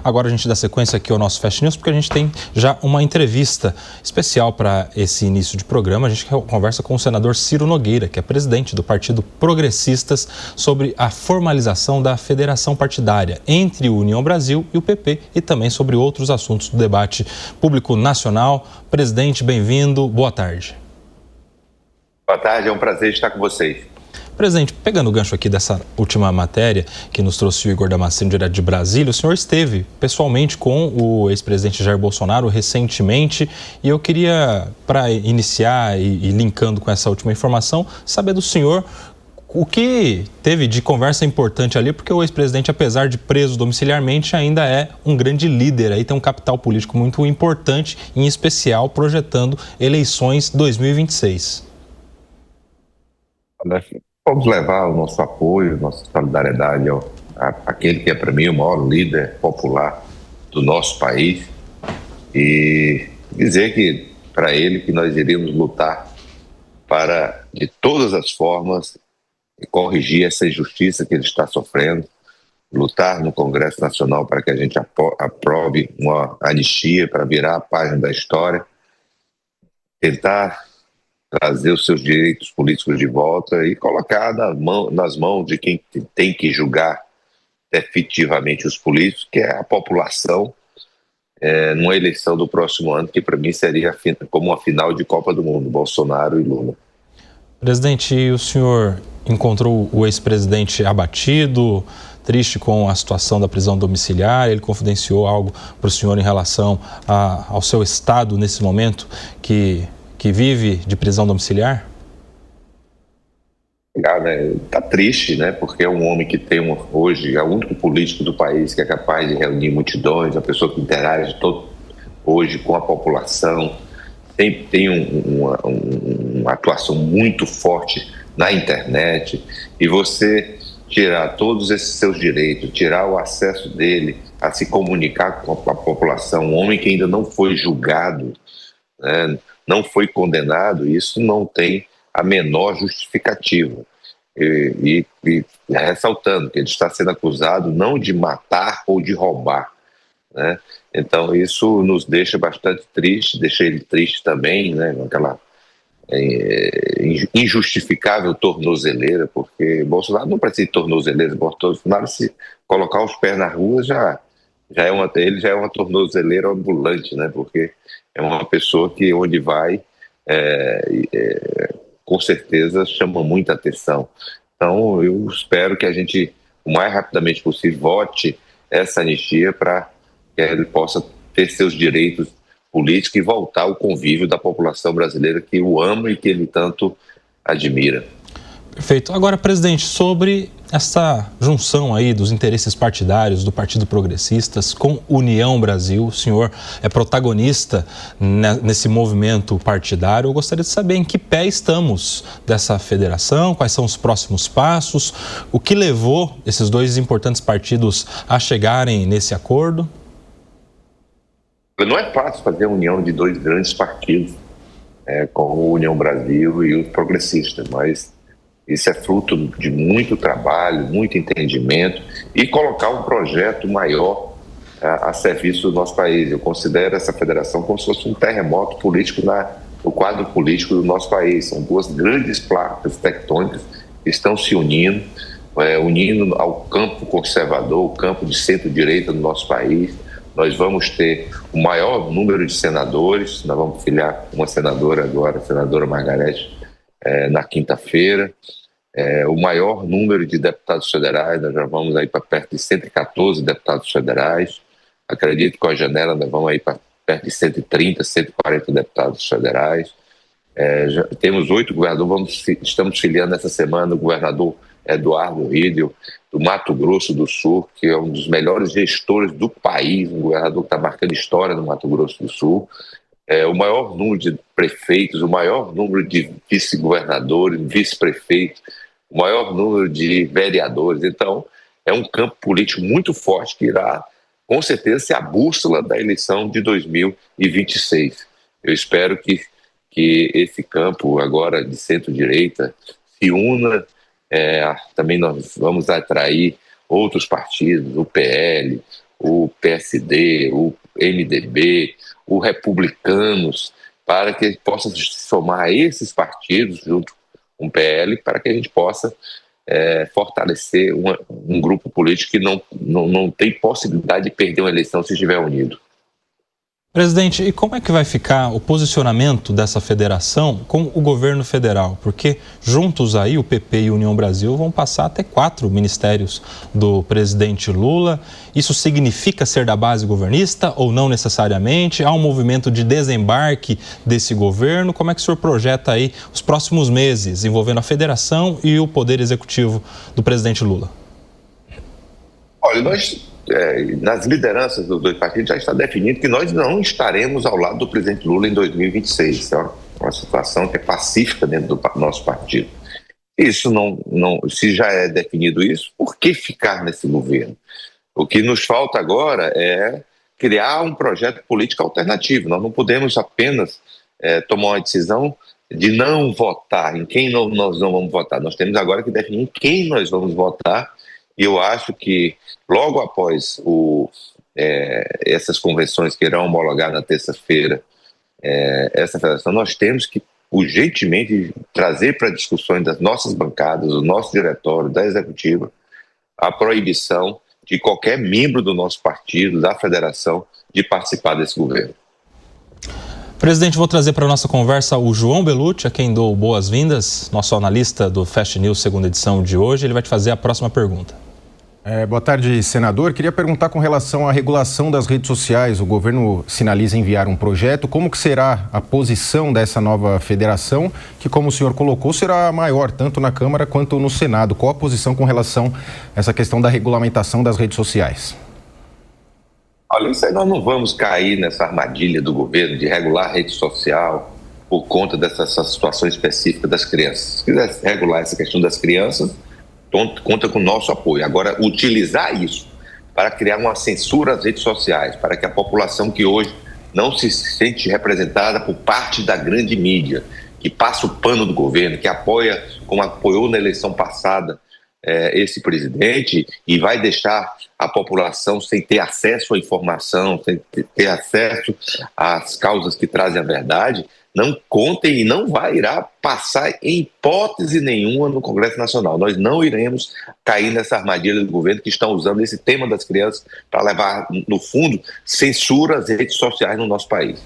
Agora a gente dá sequência aqui ao nosso Fast News, porque a gente tem já uma entrevista especial para esse início de programa. A gente conversa com o senador Ciro Nogueira, que é presidente do Partido Progressistas, sobre a formalização da federação partidária entre o União Brasil e o PP e também sobre outros assuntos do debate público nacional. Presidente, bem-vindo. Boa tarde. Boa tarde, é um prazer estar com vocês. Presidente, pegando o gancho aqui dessa última matéria que nos trouxe o Igor Damasceno, direto de Brasília, o senhor esteve pessoalmente com o ex-presidente Jair Bolsonaro recentemente e eu queria, para iniciar e linkando com essa última informação, saber do senhor o que teve de conversa importante ali, porque o ex-presidente, apesar de preso domiciliarmente, ainda é um grande líder, aí tem um capital político muito importante, em especial projetando eleições 2026. Vamos levar o nosso apoio, nossa solidariedade àquele que é, para mim, o maior líder popular do nosso país e dizer que, para ele, que nós iríamos lutar para, de todas as formas, corrigir essa injustiça que ele está sofrendo, lutar no Congresso Nacional para que a gente aprove uma anistia para virar a página da história, tentar trazer os seus direitos políticos de volta e colocar nas mãos de quem tem que julgar efetivamente os políticos, que é a população, numa eleição do próximo ano, que para mim seria como uma final de Copa do Mundo, Bolsonaro e Lula. Presidente, o senhor encontrou o ex-presidente abatido, triste com a situação da prisão domiciliar? Ele confidenciou algo para o senhor em relação ao seu estado nesse momento que vive de prisão domiciliar? Está triste, né? Porque é um homem que tem hoje é o único político do país que é capaz de reunir multidões, a pessoa que interage hoje com a população, tem uma atuação muito forte na internet, e você tirar todos esses seus direitos, tirar o acesso dele a se comunicar com a população, um homem que ainda não foi julgado, né? Não foi condenado, isso não tem a menor justificativa. E ressaltando que ele está sendo acusado não de matar ou de roubar, né? Então isso nos deixa bastante triste, deixa ele triste também, né? Aquela injustificável tornozeleira, porque Bolsonaro não precisa de tornozeleira, Bolsonaro, se colocar os pés na rua ele já é uma tornozeleira ambulante, né? Porque é uma pessoa que onde vai, com certeza chama muita atenção. Então eu espero que a gente, o mais rapidamente possível, vote essa anistia para que ele possa ter seus direitos políticos e voltar ao convívio da população brasileira que o ama e que ele tanto admira. Perfeito. Agora, presidente, sobre essa junção aí dos interesses partidários do Partido Progressistas com União Brasil, o senhor é protagonista nesse movimento partidário. Eu gostaria de saber em que pé estamos dessa federação, quais são os próximos passos, o que levou esses dois importantes partidos a chegarem nesse acordo? Não é fácil fazer a união de dois grandes partidos, como a União Brasil e os progressistas, mas isso é fruto de muito trabalho, muito entendimento e colocar um projeto maior a serviço do nosso país. Eu considero essa federação como se fosse um terremoto político no quadro político do nosso país. São duas grandes placas tectônicas que estão se unindo ao campo conservador, o campo de centro-direita do nosso país. Nós vamos ter o maior número de senadores, nós vamos filiar uma senadora agora, a senadora Margarete, na quinta-feira, o maior número de deputados federais, nós já vamos aí para perto de 114 deputados federais, acredito que com a janela nós vamos aí para perto de 130, 140 deputados federais, já temos 8 governadores, estamos filiando essa semana o governador Eduardo Riedel, do Mato Grosso do Sul, que é um dos melhores gestores do país, um governador que está marcando história no Mato Grosso do Sul, o maior número de prefeitos, o maior número de vice-governadores, vice-prefeitos, o maior número de vereadores. Então, é um campo político muito forte que irá, com certeza, ser a bússola da eleição de 2026. Eu espero que esse campo agora de centro-direita se una. Também nós vamos atrair outros partidos, o PL, o PSD, o MDB, o Republicanos, para que a gente possa somar esses partidos junto com o PL, para que a gente possa fortalecer um grupo político que não tem possibilidade de perder uma eleição se estiver unido. Presidente, e como é que vai ficar o posicionamento dessa federação com o governo federal? Porque juntos aí, o PP e a União Brasil vão passar até 4 ministérios do presidente Lula. Isso significa ser da base governista ou não necessariamente? Há um movimento de desembarque desse governo? Como é que o senhor projeta aí os próximos meses envolvendo a federação e o poder executivo do presidente Lula? Olha, nas lideranças dos dois partidos já está definido que nós não estaremos ao lado do presidente Lula em 2026. É uma situação que é pacífica dentro do nosso partido. Isso se já é definido isso, por que ficar nesse governo? O que nos falta agora é criar um projeto político alternativo. Nós não podemos apenas tomar uma decisão de não votar, em quem nós não vamos votar. Nós temos agora que definir em quem nós vamos votar. E eu acho que logo após essas convenções que irão homologar na terça-feira essa federação, nós temos que urgentemente trazer para discussões das nossas bancadas, do nosso diretório, da executiva, a proibição de qualquer membro do nosso partido, da federação, de participar desse governo. Presidente, vou trazer para a nossa conversa o João Bellucci, a quem dou boas-vindas, nosso analista do Fast News, segunda edição de hoje. Ele vai te fazer a próxima pergunta. Boa tarde, senador. Queria perguntar com relação à regulação das redes sociais. O governo sinaliza enviar um projeto. Como que será a posição dessa nova federação, que, como o senhor colocou, será maior tanto na Câmara quanto no Senado? Qual a posição com relação a essa questão da regulamentação das redes sociais? Olha, isso aí nós não vamos cair nessa armadilha do governo de regular a rede social por conta dessa situação específica das crianças. Se quiser regular essa questão das crianças, conta com o nosso apoio. Agora, utilizar isso para criar uma censura às redes sociais, para que a população que hoje não se sente representada por parte da grande mídia, que passa o pano do governo, que apoia, como apoiou na eleição passada, esse presidente, e vai deixar a população sem ter acesso à informação, sem ter acesso às causas que trazem a verdade, não contem e não irá passar em hipótese nenhuma no Congresso Nacional. Nós não iremos cair nessa armadilha do governo que estão usando esse tema das crianças para levar, no fundo, censura às redes sociais no nosso país.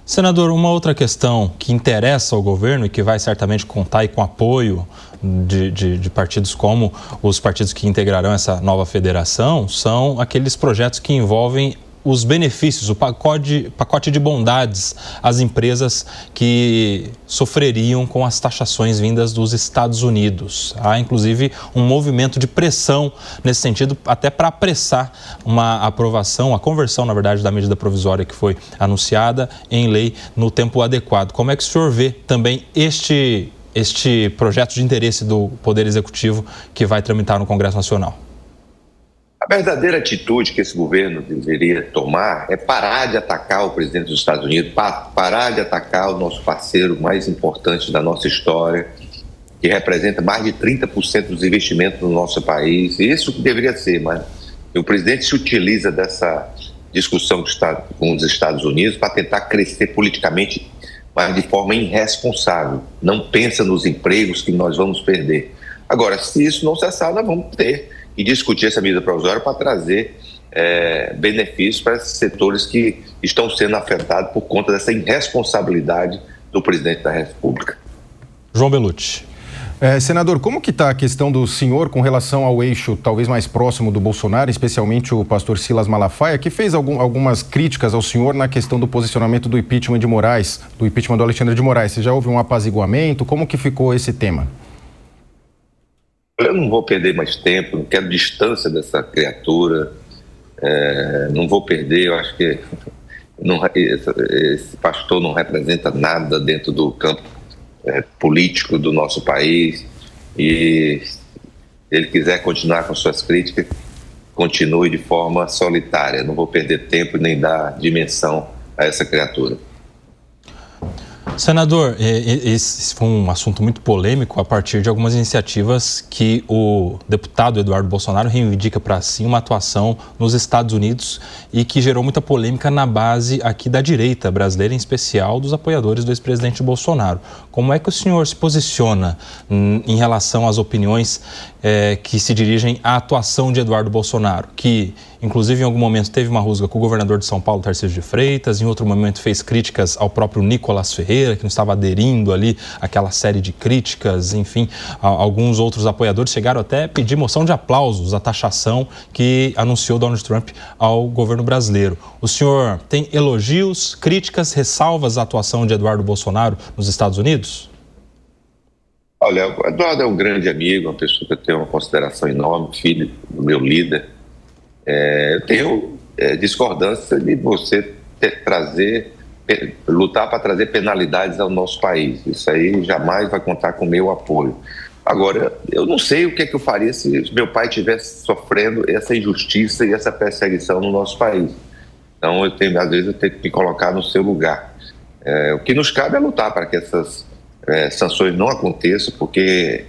Senador, uma outra questão que interessa ao governo e que vai certamente contar aí com apoio de partidos como os partidos que integrarão essa nova federação são aqueles projetos que envolvem os benefícios, o pacote de bondades às empresas que sofreriam com as taxações vindas dos Estados Unidos. Há, inclusive, um movimento de pressão nesse sentido, até para apressar uma aprovação, a conversão, na verdade, da medida provisória que foi anunciada em lei no tempo adequado. Como é que o senhor vê também este projeto de interesse do Poder Executivo que vai tramitar no Congresso Nacional? A verdadeira atitude que esse governo deveria tomar é parar de atacar o presidente dos Estados Unidos, parar de atacar o nosso parceiro mais importante da nossa história, que representa mais de 30% dos investimentos no nosso país. Isso que deveria ser, mas o presidente se utiliza dessa discussão com os Estados Unidos para tentar crescer politicamente, mas de forma irresponsável. Não pensa nos empregos que nós vamos perder. Agora, se isso não cessar, nós vamos ter e discutir essa medida provisória para trazer benefícios para esses setores que estão sendo afetados por conta dessa irresponsabilidade do presidente da República. João Bellucci. Senador, como que está a questão do senhor com relação ao eixo talvez mais próximo do Bolsonaro, especialmente o pastor Silas Malafaia, que fez algumas críticas ao senhor na questão do posicionamento do impeachment de Moraes, do impeachment do Alexandre de Moraes? Você já houve um apaziguamento? Como que ficou esse tema? Eu não vou perder mais tempo, não quero distância dessa criatura, não vou perder, eu acho que esse pastor não representa nada dentro do campo político do nosso país, e se ele quiser continuar com suas críticas, continue de forma solitária, não vou perder tempo nem dar dimensão a essa criatura. Senador, esse foi um assunto muito polêmico a partir de algumas iniciativas que o deputado Eduardo Bolsonaro reivindica para si uma atuação nos Estados Unidos e que gerou muita polêmica na base aqui da direita brasileira, em especial dos apoiadores do ex-presidente Bolsonaro. Como é que o senhor se posiciona em relação às opiniões que se dirigem à atuação de Eduardo Bolsonaro, que inclusive em algum momento teve uma rusga com o governador de São Paulo, Tarcísio de Freitas, em outro momento fez críticas ao próprio Nicolás Ferreira, que não estava aderindo ali àquela série de críticas, enfim, alguns outros apoiadores chegaram até a pedir moção de aplausos à taxação que anunciou Donald Trump ao governo brasileiro. O senhor tem elogios, críticas, ressalvas à atuação de Eduardo Bolsonaro nos Estados Unidos? Olha, o Eduardo é um grande amigo, uma pessoa que eu tenho uma consideração enorme, filho do meu líder. Eu tenho discordância de você lutar para trazer penalidades ao nosso país. Isso aí jamais vai contar com o meu apoio. Agora, eu não sei o que é que eu faria se meu pai estivesse sofrendo essa injustiça e essa perseguição no nosso país. Então, às vezes, eu tenho que me colocar no seu lugar. O que nos cabe é lutar para que essas sanções não aconteçam, porque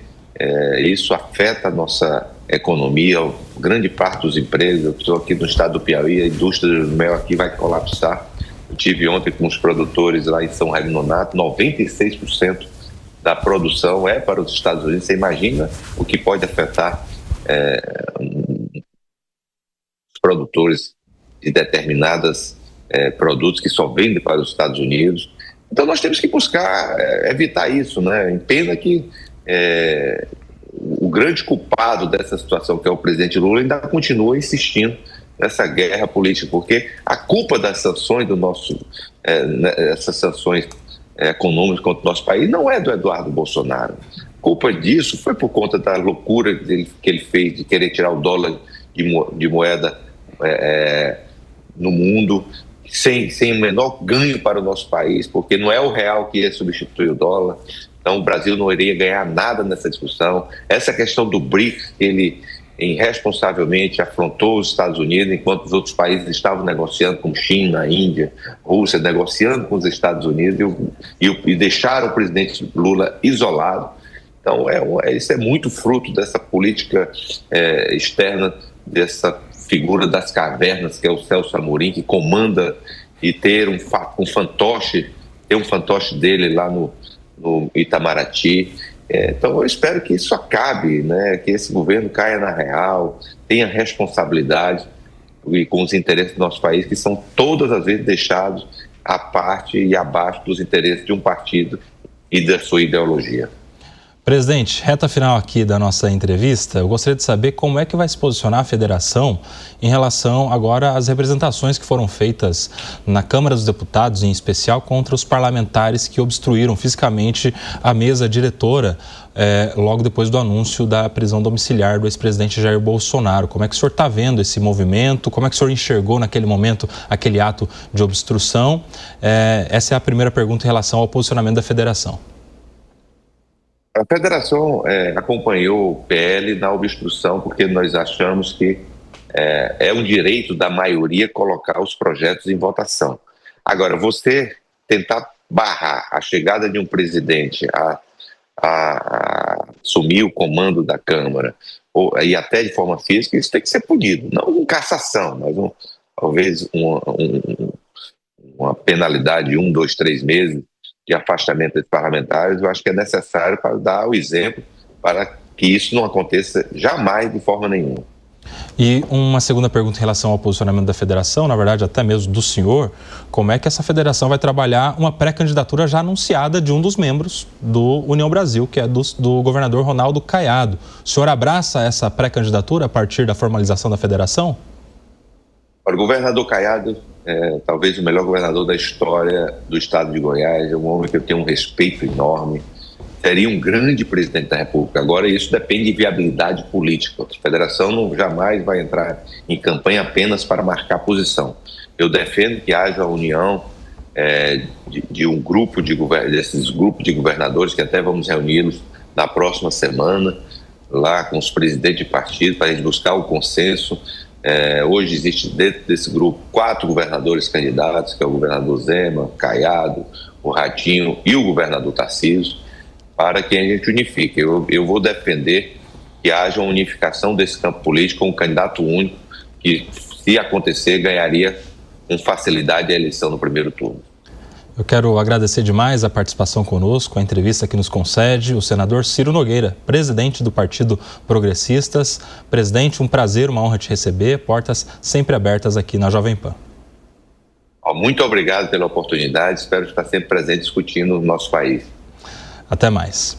isso afeta a nossa economia, grande parte dos empregos. Eu estou aqui no estado do Piauí, a indústria do mel aqui vai colapsar. Eu tive ontem com os produtores lá em São Raimundo Nonato, 96% da produção é para os Estados Unidos. Você imagina o que pode afetar os produtores de determinados produtos que só vendem para os Estados Unidos. Então nós temos que buscar evitar isso, né? Pena que o grande culpado dessa situação, que é o presidente Lula, ainda continua insistindo nessa guerra política, porque a culpa das sanções essas sanções econômicas contra o nosso país não é do Eduardo Bolsonaro. A culpa disso foi por conta da loucura que ele fez de querer tirar o dólar de moeda no mundo, sem o menor ganho para o nosso país, porque não é o real que ia substituir o dólar. Então o Brasil não iria ganhar nada nessa discussão. Essa questão do BRICS, ele irresponsavelmente afrontou os Estados Unidos, enquanto os outros países estavam negociando, como China, Índia, Rússia, negociando com os Estados Unidos e deixaram o presidente Lula isolado. Então isso é muito fruto dessa política externa, dessa figura das cavernas, que é o Celso Amorim, que comanda, e ter um fantoche dele lá no Itamaraty. Então eu espero que isso acabe, né? Que esse governo caia na real, tenha responsabilidade e com os interesses do nosso país, que são todas as vezes deixados à parte e abaixo dos interesses de um partido e da sua ideologia. Presidente, reta final aqui da nossa entrevista, eu gostaria de saber como é que vai se posicionar a federação em relação agora às representações que foram feitas na Câmara dos Deputados, em especial contra os parlamentares que obstruíram fisicamente a mesa diretora logo depois do anúncio da prisão domiciliar do ex-presidente Jair Bolsonaro. Como é que o senhor está vendo esse movimento? Como é que o senhor enxergou naquele momento aquele ato de obstrução? Essa é a primeira pergunta em relação ao posicionamento da federação. A federação acompanhou o PL na obstrução, porque nós achamos que é um direito da maioria colocar os projetos em votação. Agora, você tentar barrar a chegada de um presidente a assumir o comando da Câmara, e até de forma física, isso tem que ser punido. Não com cassação, mas talvez uma penalidade de 1, 2, 3 meses de afastamento dos parlamentares. Eu acho que é necessário para dar o exemplo para que isso não aconteça jamais de forma nenhuma. E uma segunda pergunta em relação ao posicionamento da federação, na verdade até mesmo do senhor, como é que essa federação vai trabalhar uma pré-candidatura já anunciada de um dos membros do União Brasil, que é do governador Ronaldo Caiado. O senhor abraça essa pré-candidatura a partir da formalização da federação? O governador Caiado talvez o melhor governador da história do estado de Goiás, é um homem que eu tenho um respeito enorme, seria um grande presidente da República. Agora isso depende de viabilidade política. A federação jamais vai entrar em campanha apenas para marcar posição. Eu defendo que haja a união de um grupo desses grupos de governadores, que até vamos reuni-los na próxima semana, lá com os presidentes de partido, para a gente buscar o consenso Hoje existe dentro desse grupo 4 governadores candidatos, que é o governador Zema, Caiado, o Ratinho e o governador Tarcísio, para que a gente unifique. Eu vou defender que haja uma unificação desse campo político com um candidato único que, se acontecer, ganharia com facilidade a eleição no primeiro turno. Eu quero agradecer demais a participação conosco, a entrevista que nos concede o senador Ciro Nogueira, presidente do Partido Progressistas. Presidente, um prazer, uma honra te receber, portas sempre abertas aqui na Jovem Pan. Muito obrigado pela oportunidade, espero estar sempre presente discutindo o nosso país. Até mais.